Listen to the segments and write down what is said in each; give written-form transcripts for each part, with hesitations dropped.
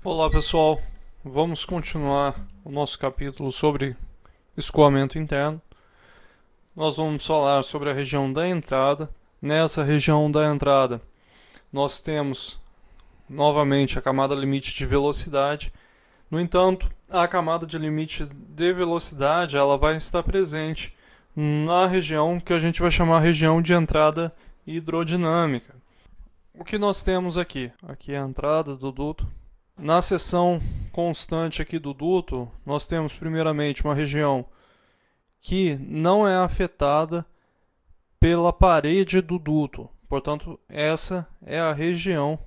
Olá pessoal, vamos continuar o nosso capítulo sobre escoamento interno. Nós vamos falar sobre a região da entrada. Nessa região da entrada, nós temos novamente a camada limite de velocidade. No entanto, a camada de limite de velocidade ela vai estar presente na região que a gente vai chamar região de entrada hidrodinâmica. O que nós temos aqui? Aqui é a entrada do duto. Na seção constante aqui do duto, nós temos primeiramente uma região que não é afetada pela parede do duto. Portanto, essa é a região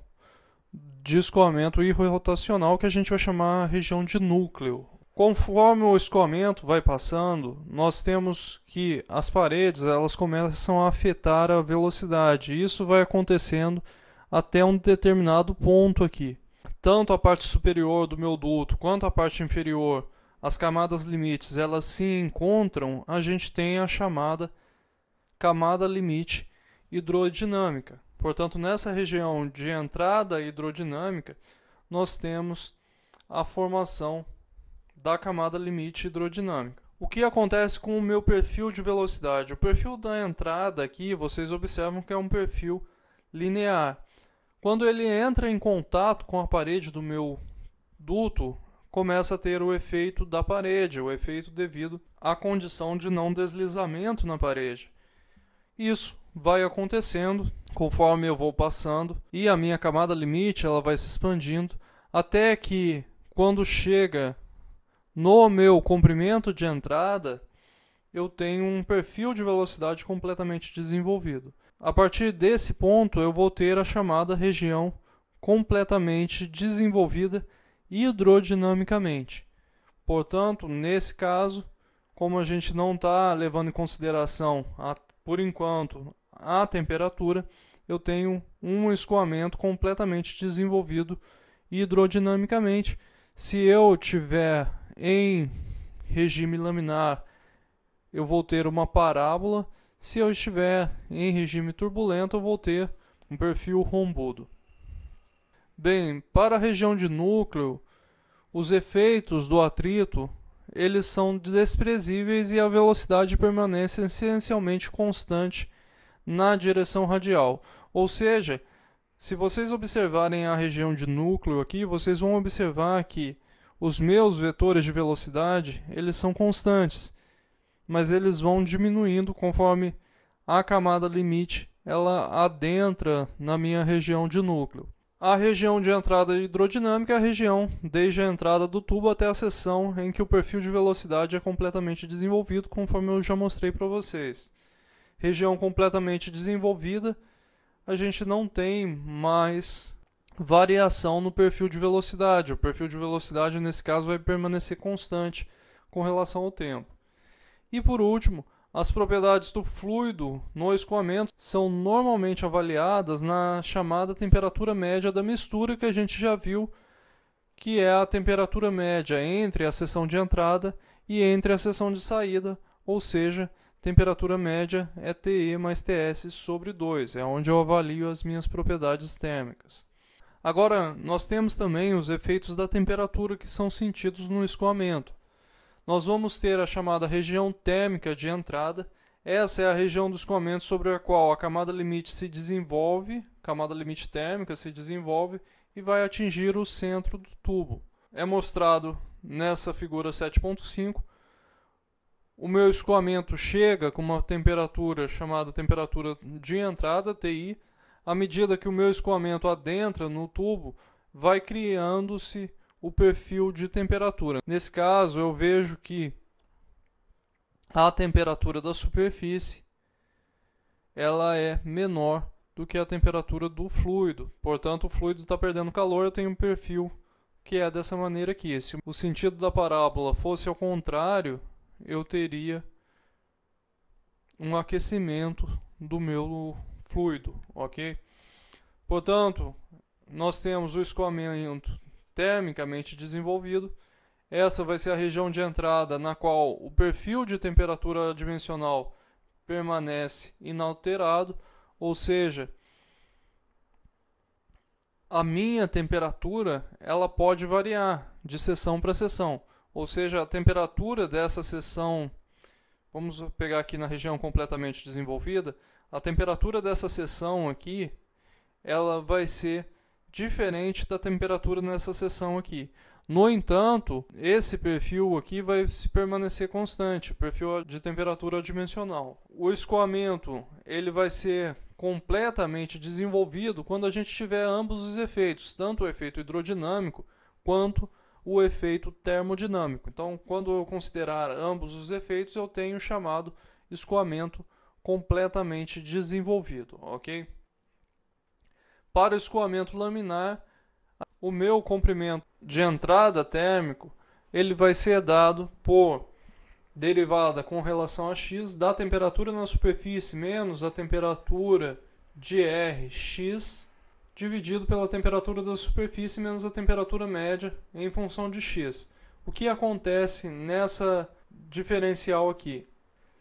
de escoamento irrotacional que a gente vai chamar a região de núcleo. Conforme o escoamento vai passando, nós temos que as paredes elas começam a afetar a velocidade. Isso vai acontecendo até um determinado ponto aqui. Tanto a parte superior do meu duto quanto a parte inferior, as camadas limites, elas se encontram, a gente tem a chamada camada limite hidrodinâmica. Portanto, nessa região de entrada hidrodinâmica, nós temos a formação da camada limite hidrodinâmica. O que acontece com o meu perfil de velocidade? O perfil da entrada aqui, vocês observam que é um perfil linear. Quando ele entra em contato com a parede do meu duto, começa a ter o efeito da parede, o efeito devido à condição de não deslizamento na parede. Isso vai acontecendo conforme eu vou passando e a minha camada limite ela vai se expandindo até que quando chega no meu comprimento de entrada, eu tenho um perfil de velocidade completamente desenvolvido. A partir desse ponto, eu vou ter a chamada região completamente desenvolvida hidrodinamicamente. Portanto, nesse caso, como a gente não está levando em consideração, por enquanto, a temperatura, eu tenho um escoamento completamente desenvolvido hidrodinamicamente. Se eu tiver em regime laminar, eu vou ter uma parábola. Se eu estiver em regime turbulento, eu vou ter um perfil rombudo. Bem, para a região de núcleo, os efeitos do atrito eles são desprezíveis e a velocidade permanece essencialmente constante na direção radial. Ou seja, se vocês observarem a região de núcleo aqui, vocês vão observar que os meus vetores de velocidade eles são constantes, mas eles vão diminuindo conforme a camada limite ela adentra na minha região de núcleo. A região de entrada hidrodinâmica é a região desde a entrada do tubo até a seção em que o perfil de velocidade é completamente desenvolvido, conforme eu já mostrei para vocês. Região completamente desenvolvida, a gente não tem mais variação no perfil de velocidade. O perfil de velocidade, nesse caso, vai permanecer constante com relação ao tempo. E por último, as propriedades do fluido no escoamento são normalmente avaliadas na chamada temperatura média da mistura, que a gente já viu, que é a temperatura média entre a seção de entrada e entre a seção de saída, ou seja, temperatura média é TE mais TS sobre 2, é onde eu avalio as minhas propriedades térmicas. Agora, nós temos também os efeitos da temperatura que são sentidos no escoamento. Nós vamos ter a chamada região térmica de entrada. Essa é a região do escoamento sobre a qual a camada limite se desenvolve, camada limite térmica se desenvolve e vai atingir o centro do tubo. É mostrado nessa figura 7.5. O meu escoamento chega com uma temperatura chamada temperatura de entrada, TI. À medida que o meu escoamento adentra no tubo, vai criando-se o perfil de temperatura. Nesse caso, eu vejo que a temperatura da superfície ela é menor do que a temperatura do fluido. Portanto, o fluido está perdendo calor, eu tenho um perfil que é dessa maneira aqui. Se o sentido da parábola fosse ao contrário, eu teria um aquecimento do meu fluido, ok? Portanto, nós temos o escoamento termicamente desenvolvido. Essa vai ser a região de entrada na qual o perfil de temperatura dimensional permanece inalterado, ou seja, a minha temperatura ela pode variar de seção para seção. Ou seja, a temperatura dessa seção, vamos pegar aqui na região completamente desenvolvida, a temperatura dessa seção aqui, ela vai ser diferente da temperatura nessa seção aqui. No entanto, esse perfil aqui vai se permanecer constante, perfil de temperatura adimensional. O escoamento ele vai ser completamente desenvolvido quando a gente tiver ambos os efeitos, tanto o efeito hidrodinâmico quanto o efeito termodinâmico. Então, quando eu considerar ambos os efeitos, eu tenho o chamado escoamento completamente desenvolvido, ok? Para o escoamento laminar, o meu comprimento de entrada térmico ele vai ser dado por derivada com relação a x da temperatura na superfície menos a temperatura de Rx dividido pela temperatura da superfície menos a temperatura média em função de x. O que acontece nessa diferencial aqui?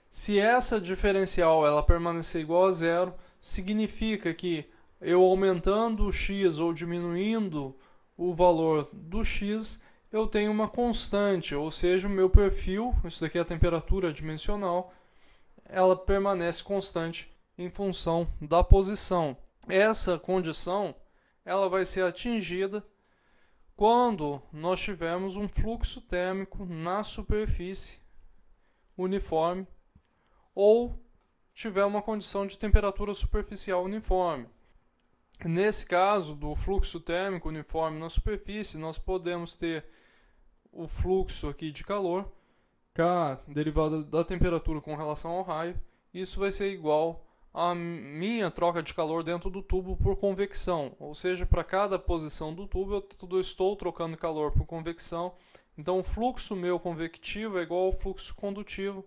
Se essa diferencial ela permanecer igual a zero, significa que eu aumentando o x ou diminuindo o valor do x, eu tenho uma constante, ou seja, o meu perfil, isso daqui é a temperatura dimensional, ela permanece constante em função da posição. Essa condição ela vai ser atingida quando nós tivermos um fluxo térmico na superfície uniforme ou tiver uma condição de temperatura superficial uniforme. Nesse caso do fluxo térmico uniforme na superfície, nós podemos ter o fluxo aqui de calor, K derivada da temperatura com relação ao raio, isso vai ser igual à minha troca de calor dentro do tubo por convecção, ou seja, para cada posição do tubo eu estou trocando calor por convecção, então o fluxo meu convectivo é igual ao fluxo condutivo,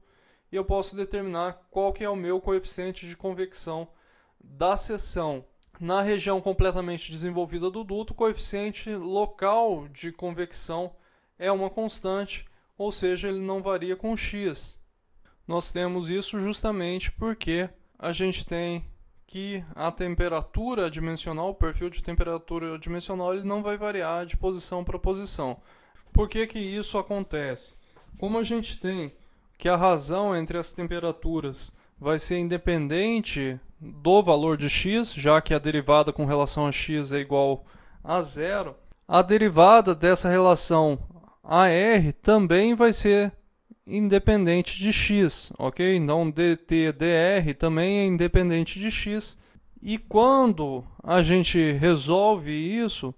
e eu posso determinar qual que é o meu coeficiente de convecção da seção. Na região completamente desenvolvida do duto, o coeficiente local de convecção é uma constante, ou seja, ele não varia com x. Nós temos isso justamente porque a gente tem que a temperatura dimensional, o perfil de temperatura dimensional, ele não vai variar de posição para posição. Por que que isso acontece? Como a gente tem que a razão entre as temperaturas vai ser independente do valor de x, já que a derivada com relação a x é igual a zero, a derivada dessa relação AR também vai ser independente de x, ok? Então dt dr também é independente de x. E quando a gente resolve isso,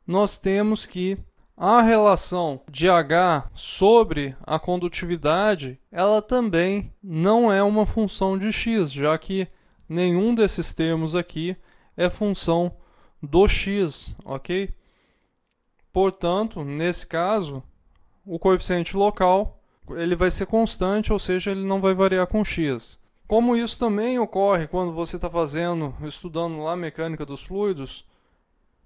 nós temos que a relação de H sobre a condutividade, ela também não é uma função de x, já que nenhum desses termos aqui é função do x, ok? Portanto, nesse caso, o coeficiente local ele vai ser constante, ou seja, ele não vai variar com x. Como isso também ocorre quando você está estudando lá a mecânica dos fluidos,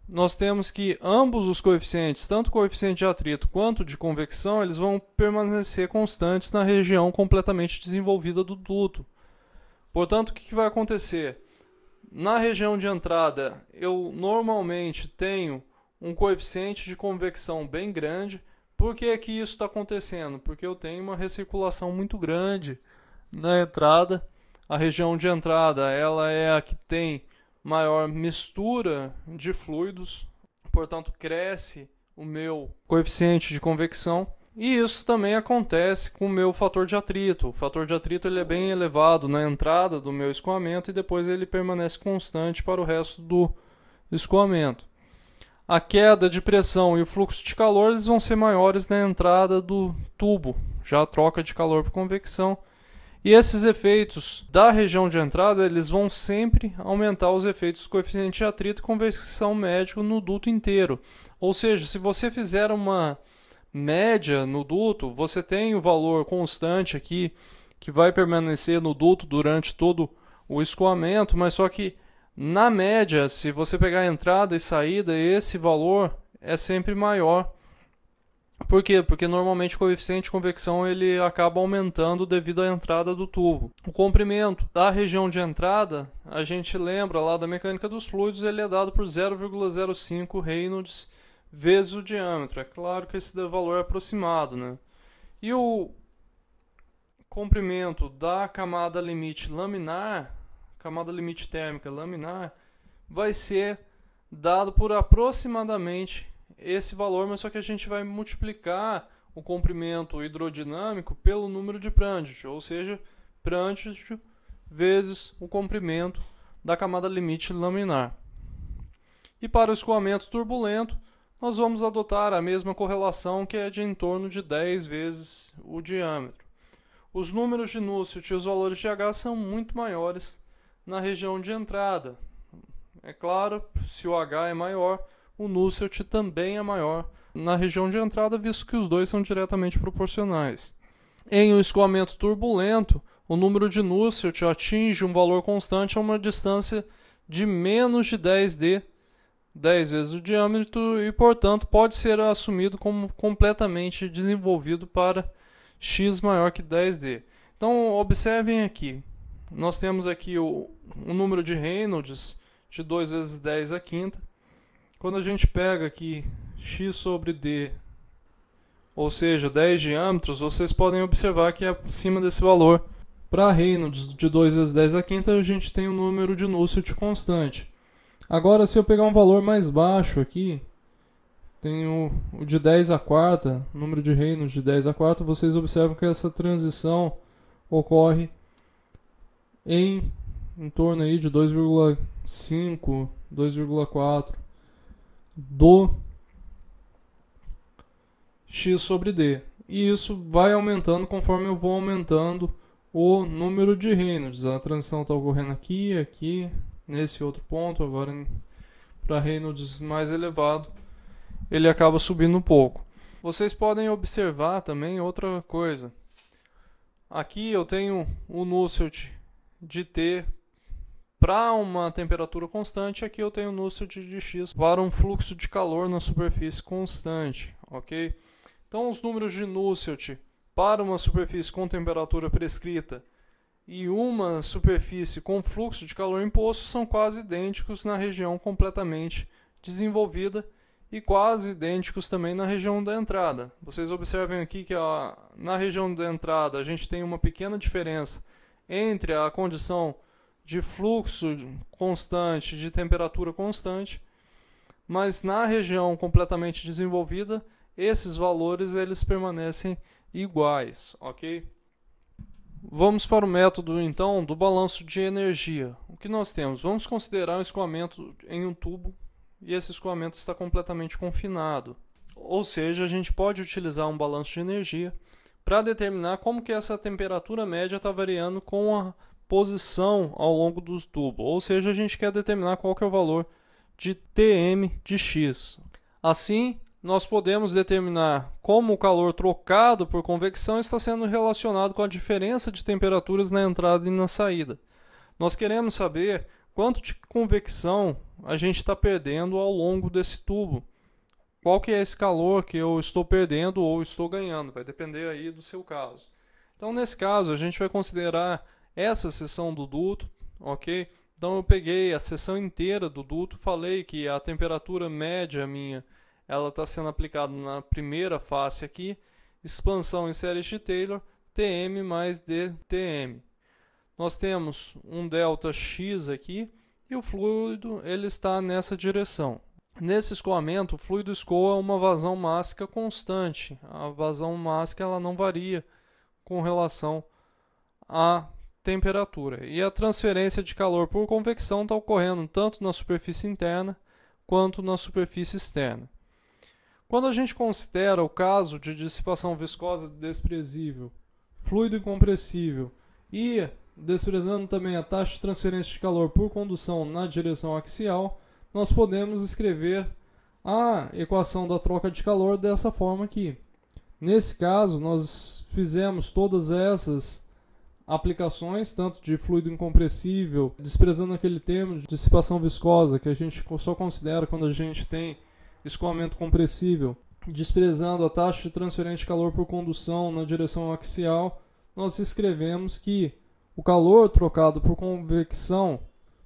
nós temos que ambos os coeficientes, tanto o coeficiente de atrito quanto de convecção, eles vão permanecer constantes na região completamente desenvolvida do duto. Portanto, o que vai acontecer? Na região de entrada, eu normalmente tenho um coeficiente de convecção bem grande. Por que que isso está acontecendo? Porque eu tenho uma recirculação muito grande na entrada. A região de entrada ela é a que tem maior mistura de fluidos, portanto cresce o meu coeficiente de convecção. E isso também acontece com o meu fator de atrito. O fator de atrito ele é bem elevado na entrada do meu escoamento e depois ele permanece constante para o resto do escoamento. A queda de pressão e o fluxo de calor eles vão ser maiores na entrada do tubo, já a troca de calor por convecção. E esses efeitos da região de entrada eles vão sempre aumentar os efeitos do coeficiente de atrito e convecção médio no duto inteiro. Ou seja, se você fizer uma média no duto, você tem o valor constante aqui que vai permanecer no duto durante todo o escoamento, mas só que na média, se você pegar a entrada e saída, esse valor é sempre maior, Por quê? Porque normalmente o coeficiente de convecção ele acaba aumentando devido à entrada do tubo. O comprimento da região de entrada, a gente lembra lá da mecânica dos fluidos, ele é dado por 0,05 Reynolds vezes o diâmetro. É claro que esse valor é aproximado, né? E o comprimento da camada limite laminar, camada limite térmica laminar, vai ser dado por aproximadamente esse valor, mas só que a gente vai multiplicar o comprimento hidrodinâmico pelo número de Prandtl, ou seja, Prandtl vezes o comprimento da camada limite laminar. E para o escoamento turbulento, nós vamos adotar a mesma correlação, que é de em torno de 10 vezes o diâmetro. Os números de Nusselt e os valores de H são muito maiores na região de entrada. É claro, se o H é maior, o Nusselt também é maior na região de entrada, visto que os dois são diretamente proporcionais. Em um escoamento turbulento, o número de Nusselt atinge um valor constante a uma distância de menos de 10D, 10 vezes o diâmetro, e, portanto, pode ser assumido como completamente desenvolvido para x maior que 10D. Então, observem aqui. Nós temos aqui o número de Reynolds de 2 vezes 10 à quinta. Quando a gente pega aqui x sobre d, ou seja, 10 diâmetros, vocês podem observar que acima desse valor, para Reynolds de 2 vezes 10 à quinta, a gente tem o número de Nusselt constante. Agora, se eu pegar um valor mais baixo aqui, tenho o de 10 à quarta, número de Reynolds de 10 à quarta, vocês observam que essa transição ocorre em torno aí de 2,5, 2,4 do x sobre d. E isso vai aumentando conforme eu vou aumentando o número de Reynolds. A transição está ocorrendo aqui, aqui, nesse outro ponto. Agora, para Reynolds mais elevado, ele acaba subindo um pouco. Vocês podem observar também outra coisa. Aqui eu tenho o Nusselt de T para uma temperatura constante, aqui eu tenho o Nusselt de X para um fluxo de calor na superfície constante, ok? Então os números de Nusselt para uma superfície com temperatura prescrita e uma superfície com fluxo de calor imposto são quase idênticos na região completamente desenvolvida e quase idênticos também na região da entrada. Vocês observem aqui que na região da entrada a gente tem uma pequena diferença entre a condição de fluxo constante, de temperatura constante, mas na região completamente desenvolvida, esses valores eles permanecem iguais, ok? Vamos para o método, então, do balanço de energia. O que nós temos? Vamos considerar um escoamento em um tubo, e esse escoamento está completamente confinado. Ou seja, a gente pode utilizar um balanço de energia para determinar como que essa temperatura média está variando com a posição ao longo do tubo. Ou seja, a gente quer determinar qual que é o valor de Tm de X. Assim, nós podemos determinar como o calor trocado por convecção está sendo relacionado com a diferença de temperaturas na entrada e na saída. Nós queremos saber quanto de convecção a gente está perdendo ao longo desse tubo. Qual que é esse calor que eu estou perdendo ou estou ganhando? Vai depender aí do seu caso. Então, nesse caso, a gente vai considerar essa seção do duto, ok? Então, eu peguei a seção inteira do duto, falei que a temperatura média minha ela está sendo aplicada na primeira face aqui, expansão em séries de Taylor, Tm mais dTm. Nós temos um delta X aqui e o fluido ele está nessa direção. Nesse escoamento, o fluido escoa uma vazão mássica constante. A vazão mássica ela não varia com relação à temperatura. E a transferência de calor por convecção está ocorrendo tanto na superfície interna quanto na superfície externa. Quando a gente considera o caso de dissipação viscosa desprezível, fluido incompressível e desprezando também a taxa de transferência de calor por condução na direção axial, nós podemos escrever a equação da troca de calor dessa forma aqui. Nesse caso, nós fizemos todas essas aplicações, tanto de fluido incompressível, desprezando aquele termo de dissipação viscosa, que a gente só considera quando a gente tem escoamento compressível, desprezando a taxa de transferência de calor por condução na direção axial, nós escrevemos que o calor trocado por convecção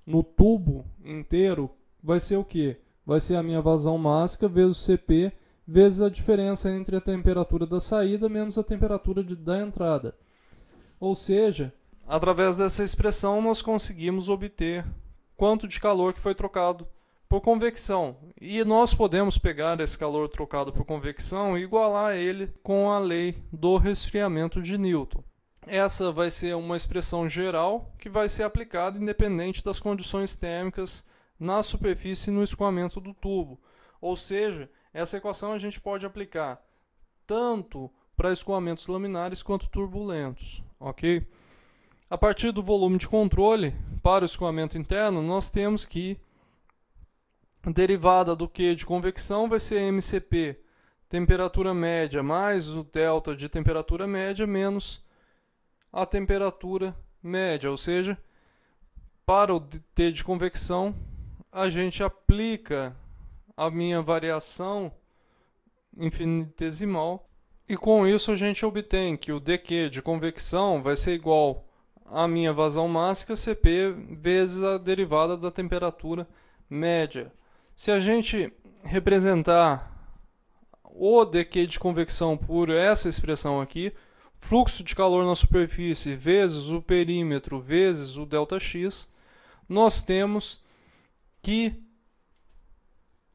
no tubo inteiro vai ser o quê? Vai ser a minha vazão máxima vezes o Cp, vezes a diferença entre a temperatura da saída menos a temperatura da entrada. Ou seja, através dessa expressão nós conseguimos obter quanto de calor que foi trocado por convecção. E nós podemos pegar esse calor trocado por convecção e igualar ele com a lei do resfriamento de Newton. Essa vai ser uma expressão geral que vai ser aplicada independente das condições térmicas na superfície e no escoamento do tubo. Ou seja, essa equação a gente pode aplicar tanto para escoamentos laminares quanto turbulentos, ok? A partir do volume de controle para o escoamento interno, nós temos que a derivada do Q de convecção vai ser MCP, temperatura média, mais o delta de temperatura média, menos a temperatura média. Ou seja, para o T de convecção, a gente aplica a minha variação infinitesimal e com isso a gente obtém que o dQ de convecção vai ser igual à minha vazão máxima Cp vezes a derivada da temperatura média. Se a gente representar o dQ de convecção por essa expressão aqui, fluxo de calor na superfície vezes o perímetro vezes o ΔX, nós temos que,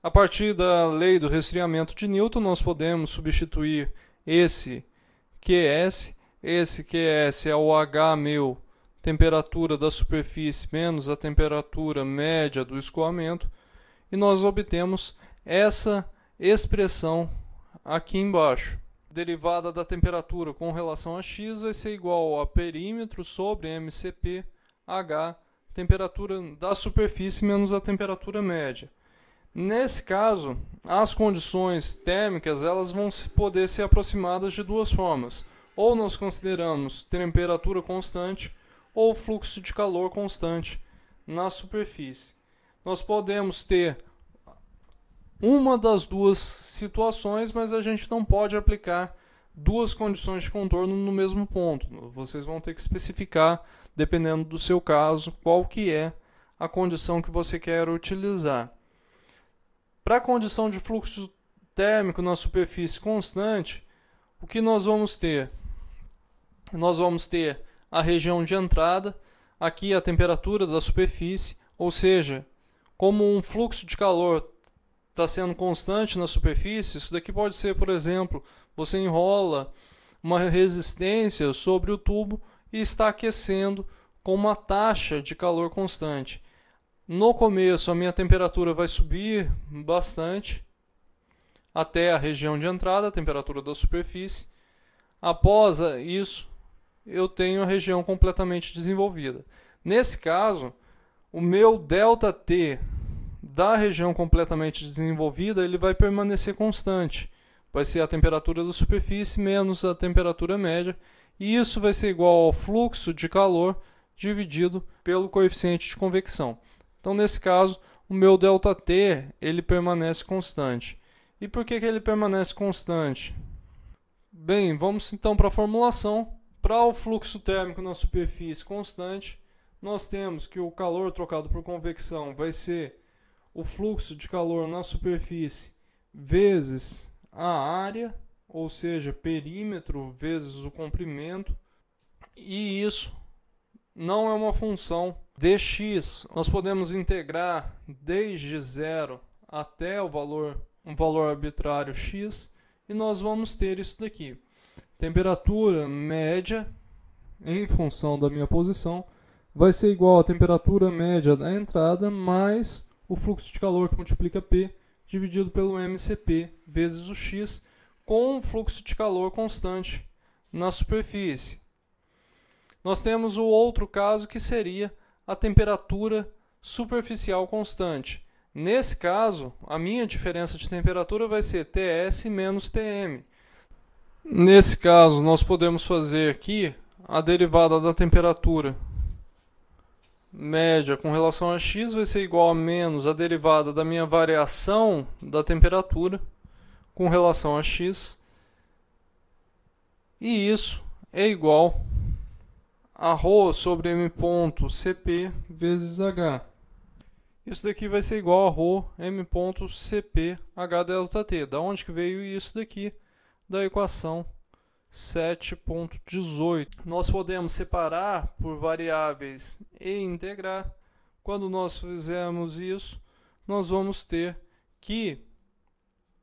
a partir da lei do resfriamento de Newton, nós podemos substituir esse QS é o H meu, temperatura da superfície menos a temperatura média do escoamento, e nós obtemos essa expressão aqui embaixo. Derivada da temperatura com relação a x vai ser igual a perímetro sobre MCP H, temperatura da superfície menos a temperatura média. Nesse caso, as condições térmicas elas vão poder ser aproximadas de duas formas. Ou nós consideramos temperatura constante ou fluxo de calor constante na superfície. Nós podemos ter uma das duas situações, mas a gente não pode aplicar duas condições de contorno no mesmo ponto. Vocês vão ter que especificar, dependendo do seu caso, qual que é a condição que você quer utilizar. Para a condição de fluxo térmico na superfície constante, o que nós vamos ter? Nós vamos ter a região de entrada, aqui a temperatura da superfície, ou seja, como um fluxo de calor está sendo constante na superfície, isso daqui pode ser, por exemplo, você enrola uma resistência sobre o tubo e está aquecendo com uma taxa de calor constante. No começo a minha temperatura vai subir bastante até a região de entrada, a temperatura da superfície. Após isso, eu tenho a região completamente desenvolvida. Nesse caso, o meu ΔT da região completamente desenvolvida ele vai permanecer constante. Vai ser a temperatura da superfície menos a temperatura média. E isso vai ser igual ao fluxo de calor dividido pelo coeficiente de convecção. Então, nesse caso, o meu ΔT ele permanece constante. E por que ele permanece constante? Bem, vamos então para a formulação. Para o fluxo térmico na superfície constante, nós temos que o calor trocado por convecção vai ser o fluxo de calor na superfície vezes a área, ou seja, perímetro vezes o comprimento, e isso não é uma função dx. Nós podemos integrar desde zero até um valor arbitrário x, e nós vamos ter isso daqui. Temperatura média, em função da minha posição, vai ser igual à temperatura média da entrada mais o fluxo de calor que multiplica P dividido pelo MCP vezes o x com um fluxo de calor constante na superfície. Nós temos o outro caso que seria a temperatura superficial constante. Nesse caso, a minha diferença de temperatura vai ser Ts menos Tm. Nesse caso, nós podemos fazer aqui a derivada da temperatura média com relação a x vai ser igual a menos a derivada da minha variação da temperatura com relação a x, e isso é igual a ρ sobre m ponto Cp vezes h. Isso daqui vai ser igual a ρ m ponto Cp h delta t. Da onde que veio isso daqui? Da equação 7.18. Nós podemos separar por variáveis e integrar. Quando nós fizermos isso, nós vamos ter que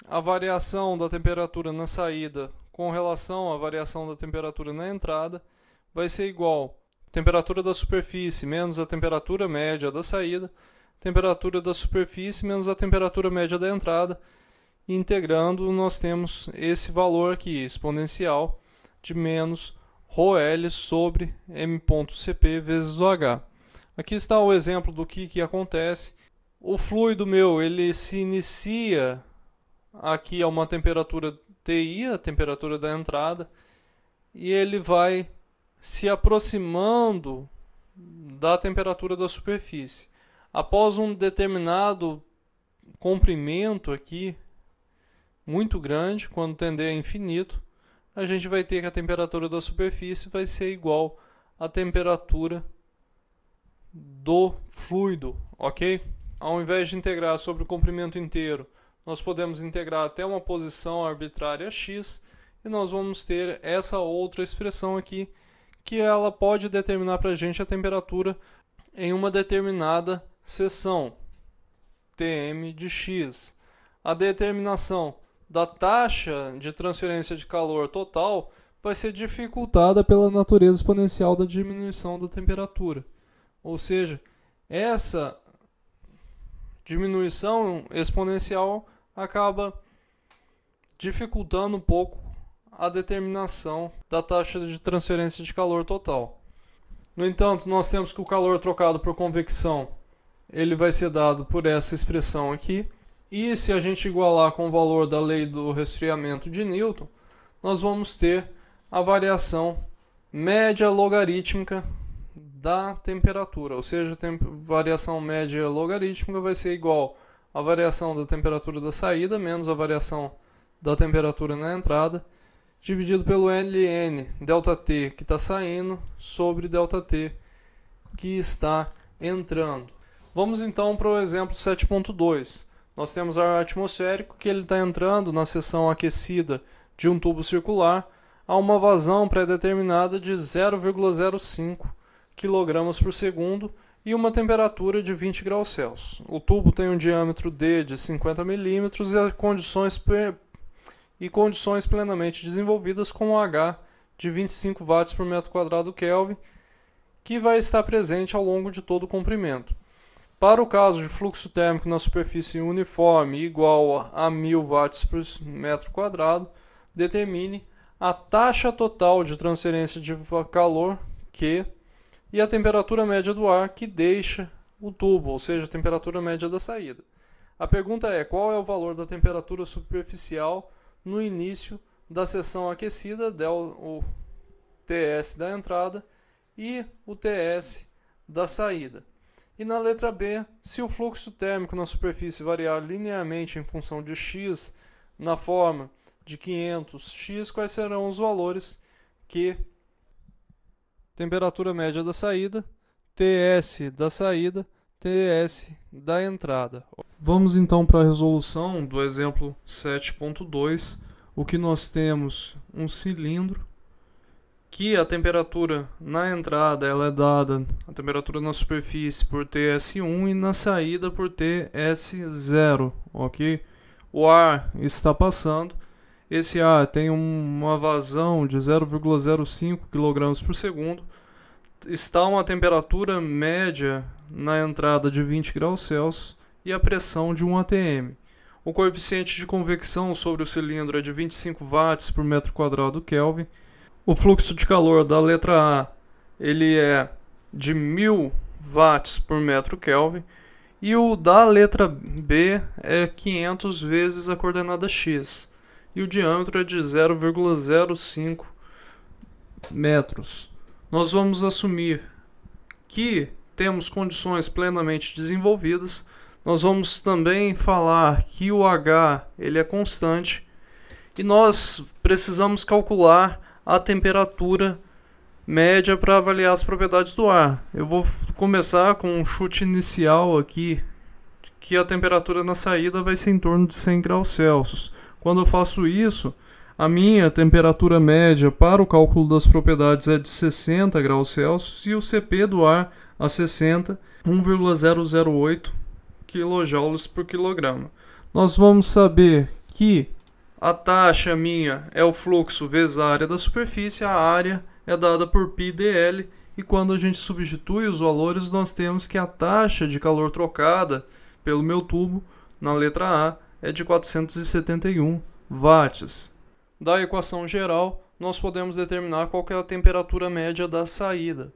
a variação da temperatura na saída com relação à variação da temperatura na entrada vai ser igual a temperatura da superfície menos a temperatura média da saída, temperatura da superfície menos a temperatura média da entrada. E integrando, nós temos esse valor aqui, exponencial, de menos ρl sobre m.cp vezes o h. Aqui está o exemplo do que acontece. O fluido meu, ele se inicia aqui a uma temperatura Ti, a temperatura da entrada, e ele vai se aproximando da temperatura da superfície. Após um determinado comprimento aqui, muito grande, quando tender a infinito, a gente vai ter que a temperatura da superfície vai ser igual à temperatura do fluido, ok? Ao invés de integrar sobre o comprimento inteiro, nós podemos integrar até uma posição arbitrária x, e nós vamos ter essa outra expressão aqui, que ela pode determinar para a gente a temperatura em uma determinada seção, Tm de x. A determinação da taxa de transferência de calor total vai ser dificultada pela natureza exponencial da diminuição da temperatura. Ou seja, essa diminuição exponencial acaba dificultando um pouco a determinação da taxa de transferência de calor total. No entanto, nós temos que o calor trocado por convecção ele vai ser dado por essa expressão aqui. E se a gente igualar com o valor da lei do resfriamento de Newton, nós vamos ter a variação média logarítmica da temperatura. Ou seja, a variação média logarítmica vai ser igual à variação da temperatura da saída menos a variação da temperatura na entrada, dividido pelo ln ΔT que está saindo sobre ΔT que está entrando. Vamos então para o exemplo 7.2. Nós temos ar atmosférico que ele está entrando na seção aquecida de um tubo circular a uma vazão pré-determinada de 0,05 kg por segundo e uma temperatura de 20 graus Celsius. O tubo tem um diâmetro D de 50 mm e condições plenamente desenvolvidas com um H de 25 watts por metro quadrado Kelvin, que vai estar presente ao longo de todo o comprimento. Para o caso de fluxo térmico na superfície uniforme igual a 1000 watts por metro quadrado, determine a taxa total de transferência de calor Q e a temperatura média do ar que deixa o tubo, ou seja, a temperatura média da saída. A pergunta é: qual é o valor da temperatura superficial no início da seção aquecida, o TS da entrada e o TS da saída? E na letra B, se o fluxo térmico na superfície variar linearmente em função de x na forma de 500x, quais serão os valores que temperatura média da saída, TS da saída, TS da entrada. Vamos então para a resolução do exemplo 7.2. O que nós temos? Um cilindro que a temperatura na entrada ela é dada, a temperatura na superfície por TS1 e na saída por TS0, ok? O ar está passando, esse ar tem uma vazão de 0,05 kg por segundo, está uma temperatura média na entrada de 20 graus Celsius e a pressão de 1 atm. O coeficiente de convecção sobre o cilindro é de 25 watts por metro quadrado Kelvin. O fluxo de calor da letra A ele é de 1000 watts por metro Kelvin e o da letra B é 500 vezes a coordenada x e o diâmetro é de 0,05 metros. Nós vamos assumir que temos condições plenamente desenvolvidas. Nós vamos também falar que o H ele é constante E nós precisamos calcular a temperatura média para avaliar as propriedades do ar. Eu vou começar com um chute inicial aqui, que a temperatura na saída vai ser em torno de 100 graus Celsius. Quando eu faço isso, a minha temperatura média para o cálculo das propriedades é de 60 graus Celsius e o CP do ar a 60, 1,008 kJ por quilograma. Nós vamos saber que a taxa minha é o fluxo vezes a área da superfície, a área é dada por πdl, e quando a gente substitui os valores, nós temos que a taxa de calor trocada pelo meu tubo, na letra A, é de 471 watts. Da equação geral, nós podemos determinar qual que é a temperatura média da saída.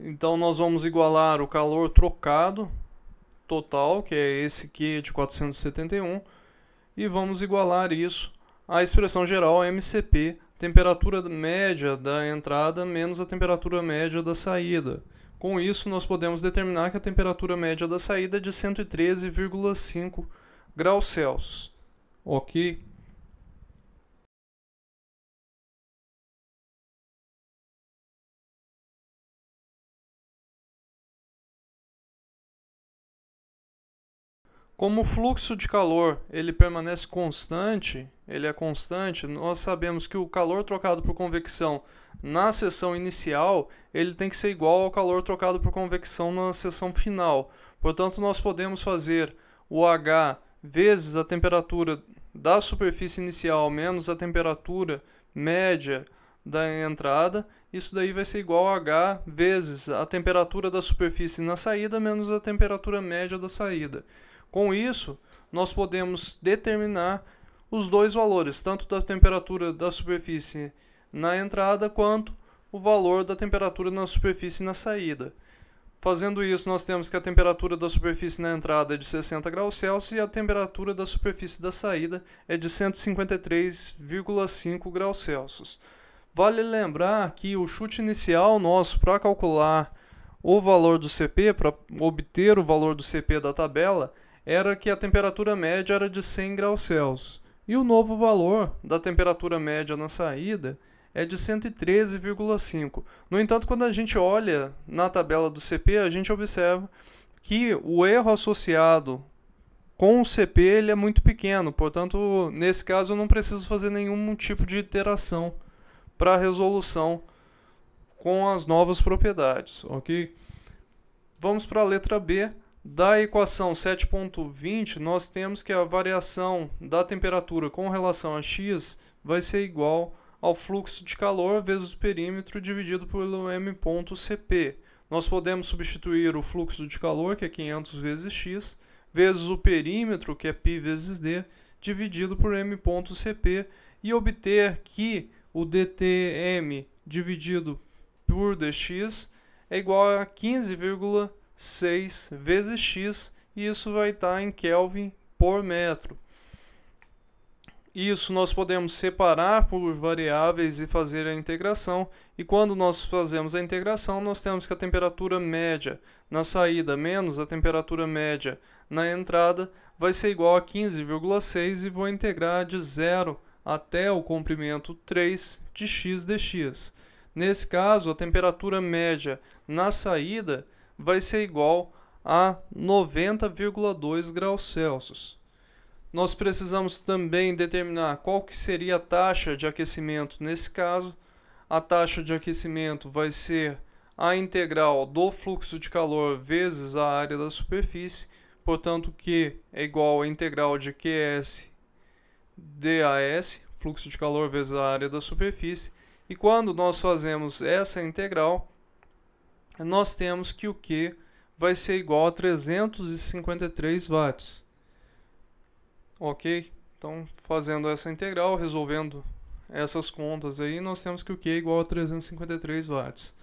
Então nós vamos igualar o calor trocado total, que é esse Q de 471, e vamos igualar isso à expressão geral MCP, temperatura média da entrada menos a temperatura média da saída. Com isso, nós podemos determinar que a temperatura média da saída é de 113,5 graus Celsius. Ok? Como o fluxo de calor ele permanece constante, nós sabemos que o calor trocado por convecção na seção inicial ele tem que ser igual ao calor trocado por convecção na seção final. Portanto, nós podemos fazer o H vezes a temperatura da superfície inicial menos a temperatura média da entrada. Isso daí vai ser igual a H vezes a temperatura da superfície na saída menos a temperatura média da saída. Com isso, nós podemos determinar os dois valores, tanto da temperatura da superfície na entrada, quanto o valor da temperatura na superfície na saída. Fazendo isso, nós temos que a temperatura da superfície na entrada é de 60 graus Celsius e a temperatura da superfície da saída é de 153,5 graus Celsius. Vale lembrar que o chute inicial nosso para calcular o valor do CP, para obter o valor do CP da tabela, era que a temperatura média era de 100 graus Celsius. E o novo valor da temperatura média na saída é de 113,5. No entanto, quando a gente olha na tabela do CP, a gente observa que o erro associado com o CP ele é muito pequeno. Portanto, nesse caso, eu não preciso fazer nenhum tipo de iteração para a resolução com as novas propriedades. Ok? Vamos para a letra B. Da equação 7.20, nós temos que a variação da temperatura com relação a x vai ser igual ao fluxo de calor vezes o perímetro dividido pelo m.cp. Nós podemos substituir o fluxo de calor, que é 500 vezes x, vezes o perímetro, que é π vezes d, dividido por m.cp, e obter que o dTm dividido por dx é igual a 15,6 vezes x, e isso vai estar em Kelvin por metro. Isso nós podemos separar por variáveis e fazer a integração, e quando nós fazemos a integração, nós temos que a temperatura média na saída menos a temperatura média na entrada vai ser igual a 15,6, e vou integrar de 0 até o comprimento 3 de x dx. Nesse caso, a temperatura média na saída vai ser igual a 90,2 graus Celsius. Nós precisamos também determinar qual que seria a taxa de aquecimento nesse caso. A taxa de aquecimento vai ser a integral do fluxo de calor vezes a área da superfície, portanto Q é igual à integral de QS DAS, fluxo de calor vezes a área da superfície, e quando nós fazemos essa integral, nós temos que o Q vai ser igual a 353 watts. Ok? Então, fazendo essa integral, resolvendo essas contas aí, nós temos que o Q é igual a 353 watts.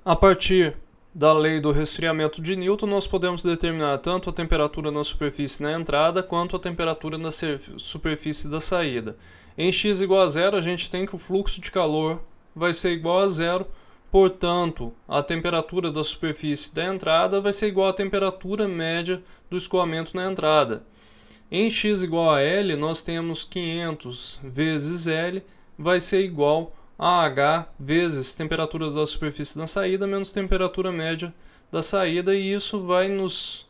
A partir da lei do resfriamento de Newton, nós podemos determinar tanto a temperatura na superfície na entrada, quanto a temperatura na superfície da saída. Em x igual a zero, a gente tem que o fluxo de calor vai ser igual a zero, portanto, a temperatura da superfície da entrada vai ser igual à temperatura média do escoamento na entrada. Em x igual a L, nós temos 500 vezes L vai ser igual a H vezes temperatura da superfície da saída menos temperatura média da saída, e isso vai nos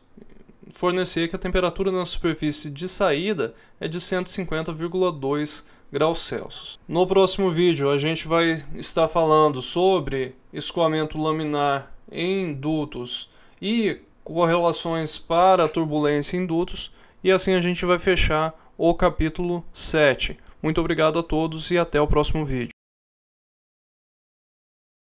fornecer que a temperatura na superfície de saída é de 150,2 graus Celsius. No próximo vídeo a gente vai estar falando sobre escoamento laminar em dutos e correlações para turbulência em dutos, e assim a gente vai fechar o capítulo 7. Muito obrigado a todos e até o próximo vídeo.